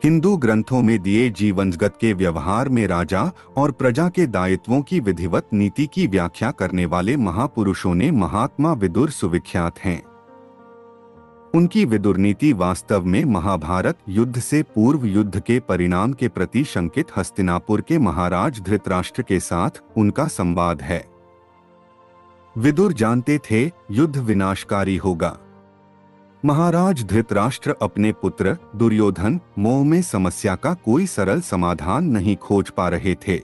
हिंदू ग्रंथों में दिए जीवनगत के व्यवहार में राजा और प्रजा के दायित्वों की विधिवत नीति की व्याख्या करने वाले महापुरुषों ने महात्मा विदुर सुविख्यात हैं। उनकी विदुर नीति वास्तव में महाभारत युद्ध से पूर्व युद्ध के परिणाम के प्रति शंकित हस्तिनापुर के महाराज धृतराष्ट्र के साथ उनका संवाद है। विदुर जानते थे युद्ध विनाशकारी होगा। महाराज धृतराष्ट्र अपने पुत्र दुर्योधन मोह में समस्या का कोई सरल समाधान नहीं खोज पा रहे थे।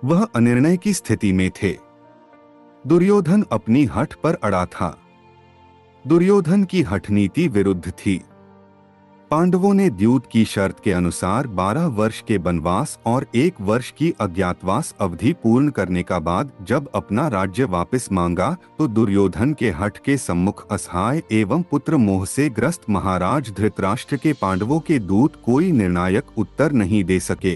वह अनिर्णय की स्थिति में थे। दुर्योधन अपनी हठ पर अड़ा था। दुर्योधन की हठ नीति विरुद्ध थी। पांडवों ने द्यूत की शर्त के अनुसार 12 वर्ष के वनवास और 1 वर्ष की अज्ञातवास अवधि पूर्ण करने का बाद जब अपना राज्य वापस मांगा तो दुर्योधन के हठ के सम्मुख असहाय एवं पुत्र मोह से ग्रस्त महाराज धृतराष्ट्र के पांडवों के दूत कोई निर्णायक उत्तर नहीं दे सके।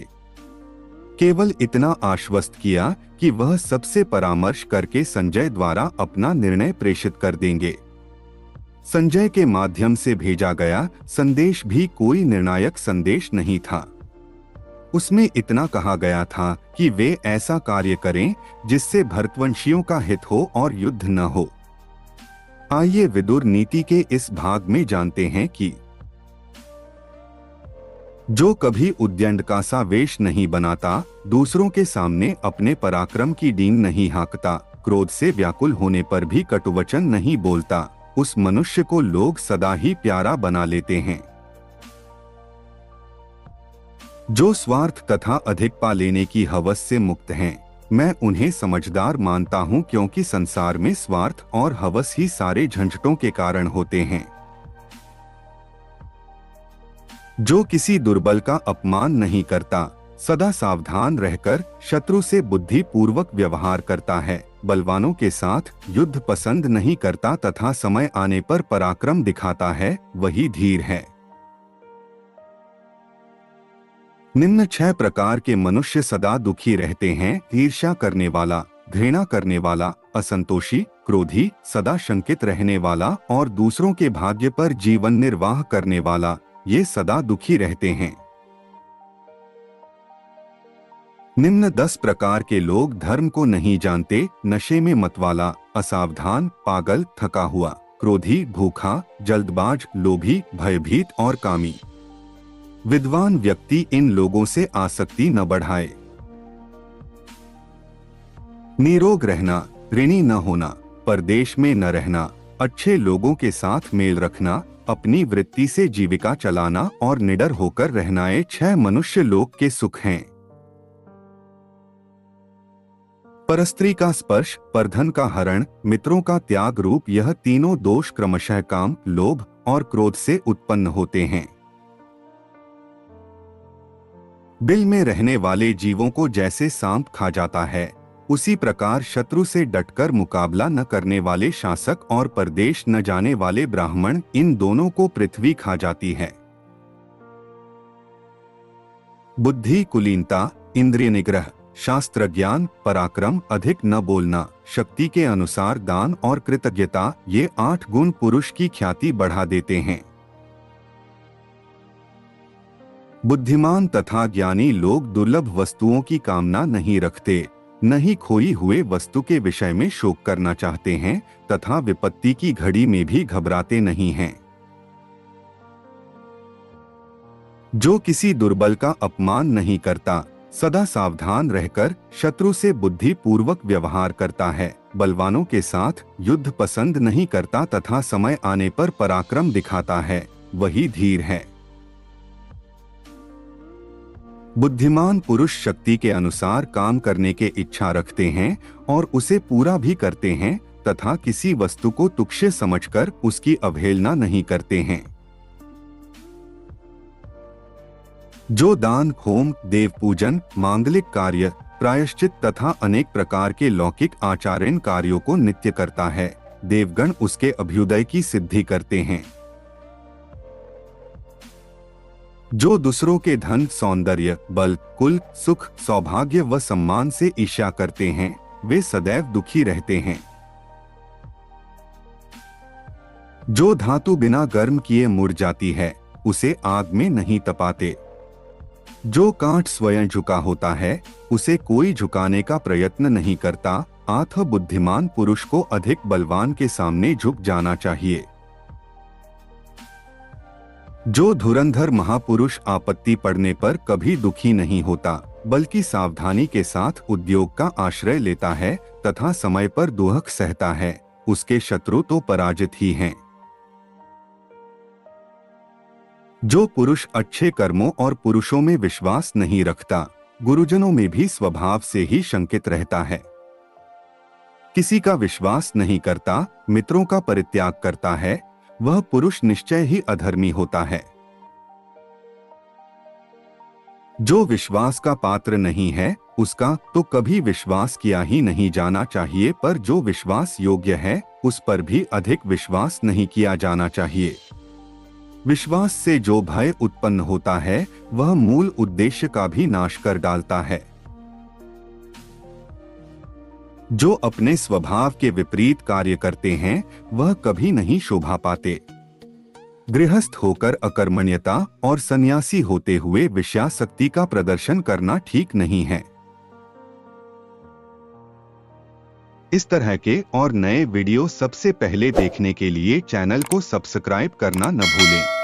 केवल इतना आश्वस्त किया कि वह सबसे परामर्श करके संजय द्वारा अपना निर्णय प्रेषित कर देंगे। संजय के माध्यम से भेजा गया संदेश भी कोई निर्णायक संदेश नहीं था। उसमें इतना कहा गया था कि वे ऐसा कार्य करें जिससे भरतवंशियों का हित हो और युद्ध न हो। आइए विदुर नीति के इस भाग में जानते हैं कि जो कभी उद्यंड का सा वेश नहीं बनाता, दूसरों के सामने अपने पराक्रम की डींग नहीं हाँकता, क्रोध से व्याकुल होने पर भी कटुवचन नहीं बोलता, उस मनुष्य को लोग सदा ही प्यारा बना लेते हैं। जो स्वार्थ तथा अधिक पा लेने की हवस से मुक्त हैं, मैं उन्हें समझदार मानता हूं क्योंकि संसार में स्वार्थ और हवस ही सारे झंझटों के कारण होते हैं। जो किसी दुर्बल का अपमान नहीं करता, सदा सावधान रहकर शत्रु से बुद्धि पूर्वक व्यवहार करता है, बलवानों के साथ युद्ध पसंद नहीं करता तथा समय आने पर पराक्रम दिखाता है, वही धीर है। निम्न 6 प्रकार के मनुष्य सदा दुखी रहते हैं: ईर्ष्या करने वाला, घृणा करने वाला, असंतोषी, क्रोधी, सदा शंकित रहने वाला और दूसरों के भाग्य पर जीवन निर्वाह करने वाला, ये सदा दुखी रहते हैं। निम्न 10 प्रकार के लोग धर्म को नहीं जानते: नशे में मतवाला, असावधान, पागल, थका हुआ, क्रोधी, भूखा, जल्दबाज, लोभी, भयभीत और कामी। विद्वान व्यक्ति इन लोगों से आसक्ति न बढ़ाए। निरोग रहना, ऋणी न होना, परदेश में न रहना, अच्छे लोगों के साथ मेल रखना, अपनी वृत्ति से जीविका चलाना और निडर होकर रहना, ये 6 मनुष्य लोक के सुख हैं। परस्त्री का स्पर्श, परधन का हरण, मित्रों का त्याग रूप यह तीनों दोष क्रमशः काम, लोभ और क्रोध से उत्पन्न होते हैं। बिल में रहने वाले जीवों को जैसे सांप खा जाता है, उसी प्रकार शत्रु से डटकर मुकाबला न करने वाले शासक और परदेश न जाने वाले ब्राह्मण, इन दोनों को पृथ्वी खा जाती है। बुद्धि, कुलीनता, इंद्रिय निग्रह, शास्त्र ज्ञान, पराक्रम, अधिक न बोलना, शक्ति के अनुसार दान और कृतज्ञता, ये 8 गुण पुरुष की ख्याति बढ़ा देते हैं। बुद्धिमान तथा ज्ञानी लोग दुर्लभ वस्तुओं की कामना नहीं रखते, न ही खोई हुए वस्तु के विषय में शोक करना चाहते हैं तथा विपत्ति की घड़ी में भी घबराते नहीं हैं। जो किसी दुर्बल का अपमान नहीं करता, सदा सावधान रहकर शत्रु से बुद्धि पूर्वक व्यवहार करता है, बलवानों के साथ युद्ध पसंद नहीं करता तथा समय आने पर पराक्रम दिखाता है, वही धीर है। बुद्धिमान पुरुष शक्ति के अनुसार काम करने के इच्छा रखते हैं और उसे पूरा भी करते हैं तथा किसी वस्तु को तुच्छ समझकर उसकी अवहेलना नहीं करते हैं। जो दान, होम, देव पूजन, मांगलिक कार्य, प्रायश्चित तथा अनेक प्रकार के लौकिक आचार्यन कार्यों को नित्य करता है, देवगण उसके अभ्युदय की सिद्धि करते हैं। जो दूसरों के धन, सौंदर्य, बल, कुल, सुख, सौभाग्य व सम्मान से ईर्ष्या करते हैं, वे सदैव दुखी रहते हैं। जो धातु बिना गर्म किए मुड़ जाती है, उसे आग में नहीं तपाते। जो काठ स्वयं झुका होता है उसे कोई झुकाने का प्रयत्न नहीं करता। अतः बुद्धिमान पुरुष को अधिक बलवान के सामने झुक जाना चाहिए। जो धुरंधर महापुरुष आपत्ति पड़ने पर कभी दुखी नहीं होता, बल्कि सावधानी के साथ उद्योग का आश्रय लेता है तथा समय पर दुख सहता है, उसके शत्रु तो पराजित ही हैं। जो पुरुष अच्छे कर्मों और पुरुषों में विश्वास नहीं रखता, गुरुजनों में भी स्वभाव से ही शंकित रहता है, किसी का विश्वास नहीं करता, मित्रों का परित्याग करता है, वह पुरुष निश्चय ही अधर्मी होता है। जो विश्वास का पात्र नहीं है उसका तो कभी विश्वास किया ही नहीं जाना चाहिए, पर जो विश्वास योग्य है उस पर भी अधिक विश्वास नहीं किया जाना चाहिए। विश्वास से जो भय उत्पन्न होता है वह मूल उद्देश्य का भी नाश कर डालता है। जो अपने स्वभाव के विपरीत कार्य करते हैं वह कभी नहीं शोभा पाते। गृहस्थ होकर अकर्मण्यता और सन्यासी होते हुए विषयासक्ति का प्रदर्शन करना ठीक नहीं है। इस तरह के और नए वीडियो सबसे पहले देखने के लिए चैनल को सब्सक्राइब करना न भूलें।